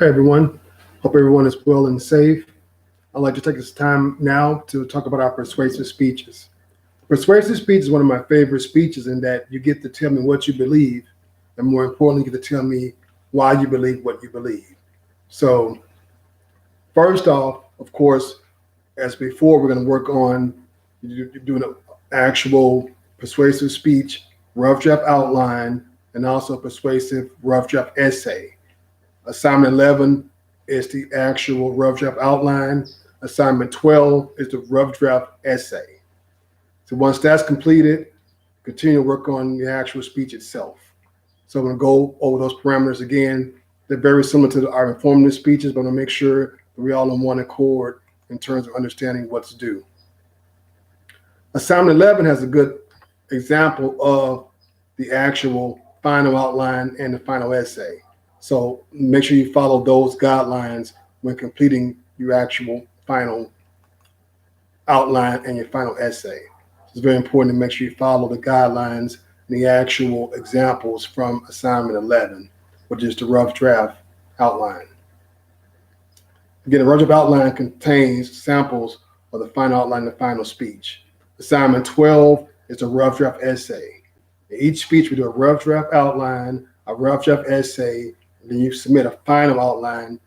Hi, everyone. Hope everyone is well and safe. I'd like to take this time now to talk about our persuasive speeches. Persuasive speech is one of my favorite speeches in that you get to tell me what you believe, and more importantly, you get to tell me why you believe what you believe. So, first off, of course, as before, we're going to work on doing an actual persuasive speech, rough draft outline, and also persuasive rough draft essay. Assignment 11 is the actual rough draft outline. Assignment 12 is the rough draft essay. So once that's completed, continue to work on the actual speech itself. So I'm going to go over those parameters again. They're very similar to our informative speeches, but I'm going to make sure that we're all on one accord in terms of understanding what's due. Assignment 11 has a good example of the actual final outline and the final essay. So make sure you follow those guidelines when completing your actual final outline and your final essay. It's very important to make sure you follow the guidelines and the actual examples from assignment 11, which is the rough draft outline. Again, the rough draft outline contains samples of the final outline and the final speech. Assignment 12 is the rough draft essay. In each speech, we do a rough draft outline, a rough draft essay, and then you submit a final outline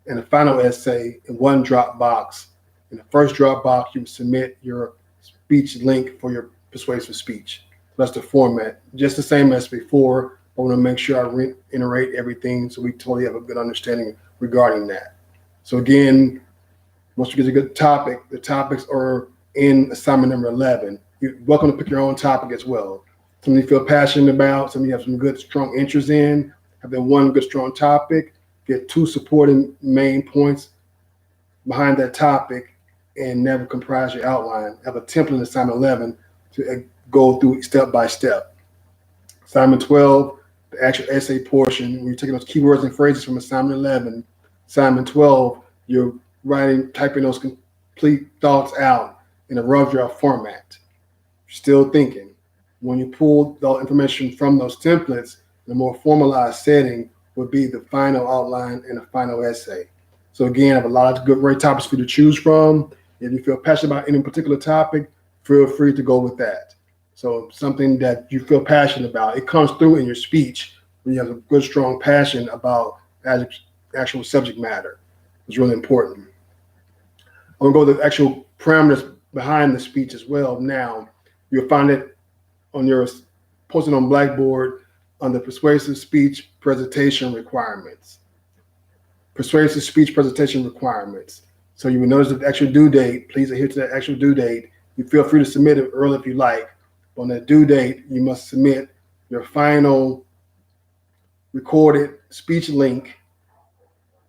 and a final essay in one Dropbox. In the first Dropbox, you submit your speech link for your persuasive speech. That's the format, just the same as before. I want to make sure I reiterate everything so we totally have a good understanding regarding that. So again, once you get a good topic, the topics are in assignment number 11. You're welcome to pick your own topic as well. Something you feel passionate about, something you have some good, strong interest in, have that one good, strong topic, get two supporting main points behind that topic, and never comprise your outline. Have a template in assignment 11 to go through step by step. Assignment 12, the actual essay portion, when you're taking those keywords and phrases from assignment 11. Assignment 12, you're typing those complete thoughts out in a rough draft format. Still thinking. When you pull the information from those templates, the more formalized setting would be the final outline and the final essay. So again, I have a lot of great topics for you to choose from. If you feel passionate about any particular topic, feel free to go with that. So something that you feel passionate about, it comes through in your speech when you have a good, strong passion about actual subject matter. It's really important. I'm gonna go to the actual parameters behind the speech as well. Now, you'll find it on your posted on Blackboard under persuasive speech presentation requirements. Persuasive speech presentation requirements. So you will notice the actual due date. Please adhere to that actual due date. You feel free to submit it early if you like. But on that due date, you must submit your final recorded speech link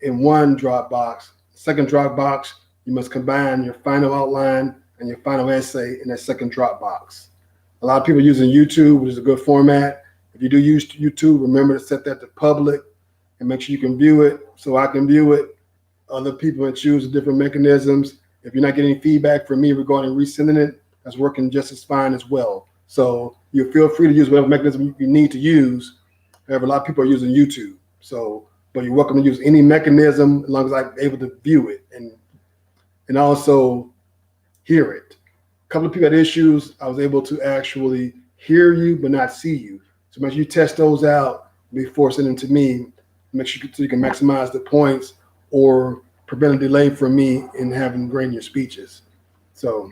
in one Dropbox. Second Dropbox, you must combine your final outline and your final essay in that second Dropbox. A lot of people are using YouTube, which is a good format. If you do use YouTube, remember to set that to public and make sure you can view it so I can view it. Other people can choose different mechanisms. If you're not getting feedback from me regarding resending it, that's working just as fine as well. So you feel free to use whatever mechanism you need to use. However, a lot of people are using YouTube. So, but you're welcome to use any mechanism as long as I'm able to view it and also hear it. A couple of people had issues. I was able to actually hear you but not see you. So make sure you test those out before sending them to me. Make sure you can maximize the points or prevent a delay from me in having grading your speeches. So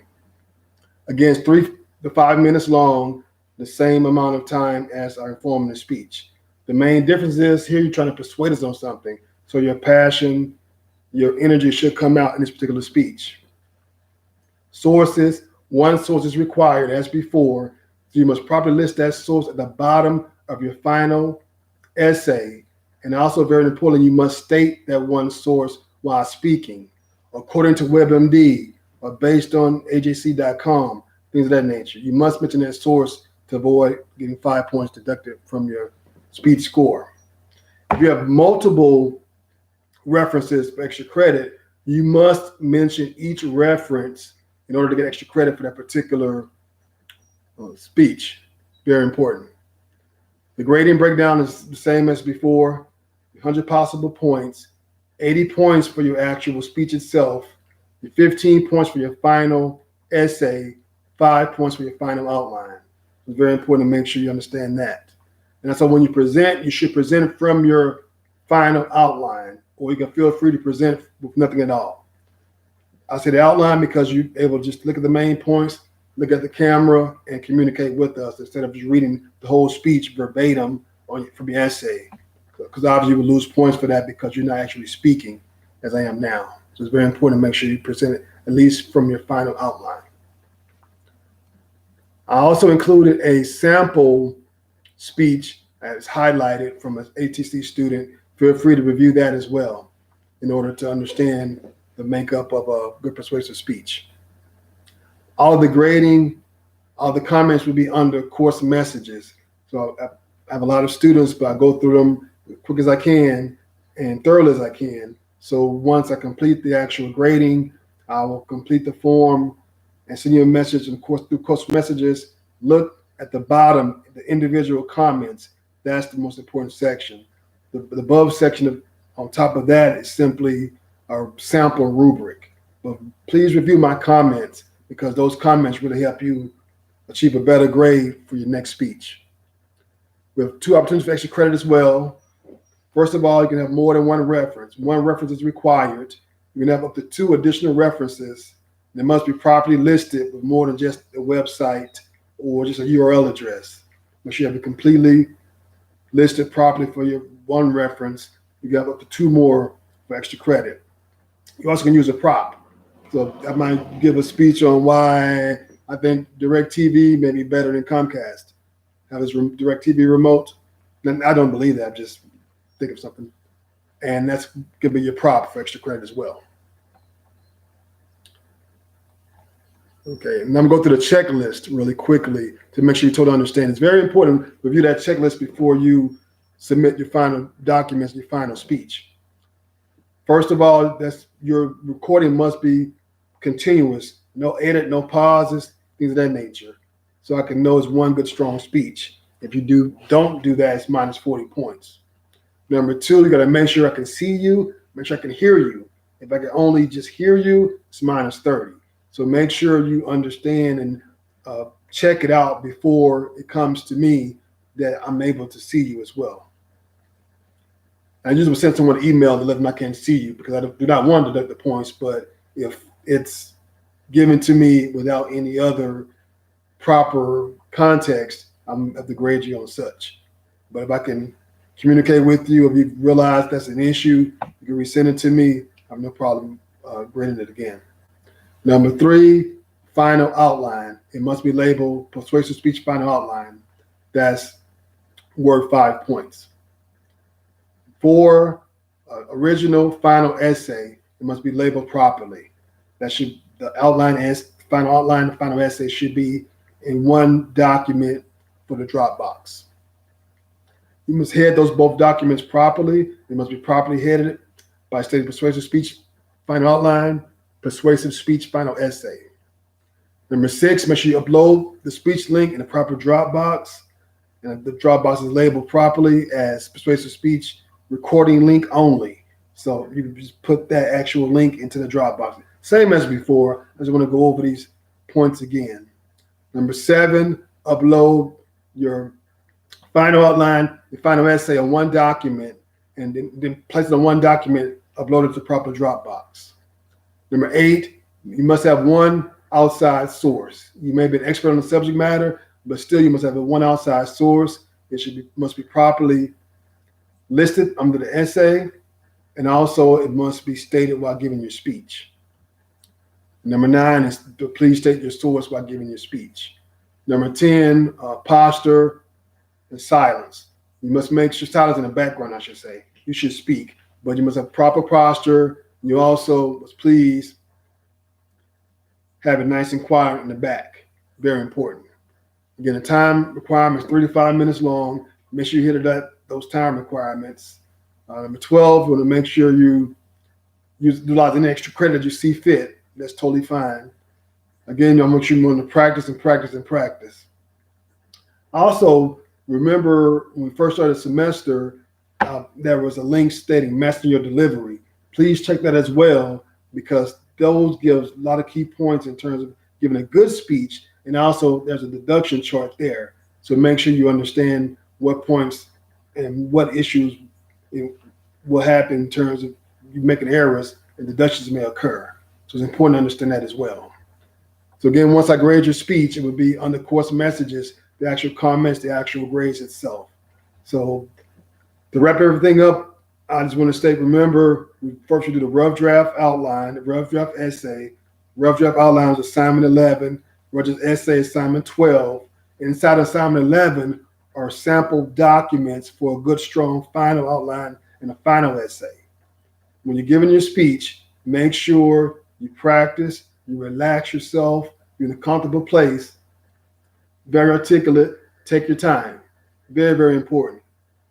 again, it's 3 to 5 minutes long, the same amount of time as our informative speech. The main difference is here you're trying to persuade us on something. So your passion, your energy should come out in this particular speech. Sources, one source is required as before. So you must properly list that source at the bottom of your final essay. And also very important, you must state that one source while speaking, according to WebMD or based on AJC.com, things of that nature. You must mention that source to avoid getting 5 points deducted from your speech score. If you have multiple references for extra credit, you must mention each reference in order to get extra credit for that particular speech. Very important. The grading breakdown is the same as before, 100 possible points. 80 points for your actual speech itself, your 15 points for your final essay, 5 points for your final outline. It's very important to make sure you understand that. And so when you present, you should present from your final outline, or you can feel free to present with nothing at all. I say the outline because you're able to just look at the main points, look at the camera, and communicate with us instead of just reading the whole speech verbatim from your essay. Because obviously you will lose points for that because you're not actually speaking as I am now. So it's very important to make sure you present it at least from your final outline. I also included a sample speech as highlighted from an ATC student. Feel free to review that as well in order to understand the makeup of a good persuasive speech. All of the grading, all the comments will be under course messages. So I have a lot of students, but I go through them as quick as I can and thoroughly as I can. So once I complete the actual grading, I will complete the form and send you a message. And of course, through course messages, look at the bottom, the individual comments. That's the most important section. The above section on top of that is simply a sample rubric. But please review my comments because those comments really help you achieve a better grade for your next speech. We have 2 opportunities for extra credit as well. First of all, you can have more than one reference. One reference is required. You can have up to 2 additional references. They must be properly listed with more than just a website or just a URL address. Make sure you have it completely listed properly for your one reference. You got up to 2 more for extra credit. You also can use a prop. So I might give a speech on why I think DirecTV may be better than Comcast. Have this DirecTV remote. And I don't believe that. Just think of something. And that's going to be your prop for extra credit as well. Okay, and I'm going to go through the checklist really quickly to make sure you totally understand. It's very important to review that checklist before you submit your final documents, your final speech. First of all, your recording must be continuous. No edit, no pauses, things of that nature. So I can know it's one good, strong speech. If you don't do that, it's minus 40 points. Number 2, you got to make sure I can see you, make sure I can hear you. If I can only just hear you, it's minus 30. So make sure you understand and check it out before it comes to me that I'm able to see you as well. I usually send someone an email to let them know I can't see you because I do not want to deduct the points, but if it's given to me without any other proper context, I'm at the grade you on such. But if I can communicate with you, if you realize that's an issue, you can resend it to me. I have no problem grading it again. Number 3, final outline. It must be labeled persuasive speech final outline. That's worth 5 points. 4, original final essay. It must be labeled properly. The final outline, the final essay should be in one document for the Dropbox. You must head those both documents properly. They must be properly headed by stating persuasive speech final outline, persuasive speech final essay. Number 6, make sure you upload the speech link in the proper Dropbox. And the Dropbox is labeled properly as persuasive speech recording link only. So you can just put that actual link into the Dropbox. Same as before. I just want to go over these points again. Number 7, upload your final outline, your final essay on one document, and then place it on one document, upload it to proper Dropbox. Number 8, you must have one outside source. You may be an expert on the subject matter, but still you must have one outside source. It must be properly listed under the essay, and also it must be stated while giving your speech. Number 9 is to please state your source while giving your speech. Number 10, posture and silence. You must make sure silence in the background, I should say. You should speak, but you must have proper posture. You also must please have it nice and quiet in the back. Very important. Again, the time requirement is 3 to 5 minutes long. Make sure you hit those time requirements. Number 12, you want to make sure you utilize any extra credit you see fit. That's totally fine. Again, you'll make sure you want to practice and practice and practice. Also, remember when we first started the semester, there was a link stating mastering your delivery. Please check that as well, because those gives a lot of key points in terms of giving a good speech. And also there's a deduction chart there. So make sure you understand what points and what issues will happen in terms of you making errors and deductions may occur. So it's important to understand that as well. So again, once I grade your speech, it would be under course messages, the actual comments, the actual grades itself. So to wrap everything up, I just want to state, remember, first we do the rough draft outline, the rough draft essay. Rough draft outline is assignment 11, rough draft essay assignment 12. Inside of assignment 11 are sample documents for a good, strong final outline and a final essay. When you're giving your speech, make sure you practice, you relax yourself, you're in a comfortable place, very articulate, take your time. Very, very important.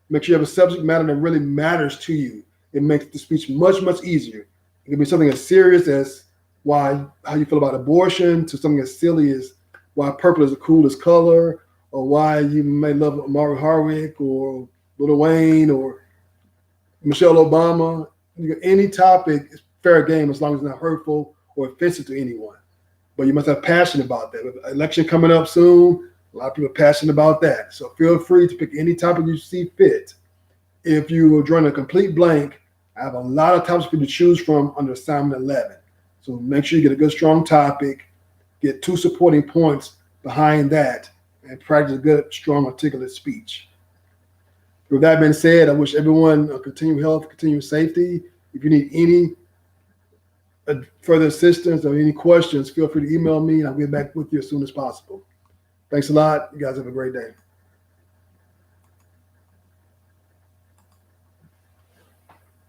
Make sure you have a subject matter that really matters to you. It makes the speech much, much easier. It can be something as serious as how you feel about abortion, to something as silly as why purple is the coolest color, or why you may love Amari Harwick or Lil Wayne or Michelle Obama. Any topic is fair game as long as it's not hurtful or offensive to anyone. But you must have passion about that. With election coming up soon, a lot of people are passionate about that. So feel free to pick any topic you see fit. If you are drawing a complete blank, I have a lot of topics for you to choose from under assignment 11. So make sure you get a good, strong topic, get 2 supporting points behind that, and practice a good, strong, articulate speech. With that being said, I wish everyone continued health, continued safety. If you need any further assistance or any questions, feel free to email me, and I'll get back with you as soon as possible. Thanks a lot. You guys have a great day.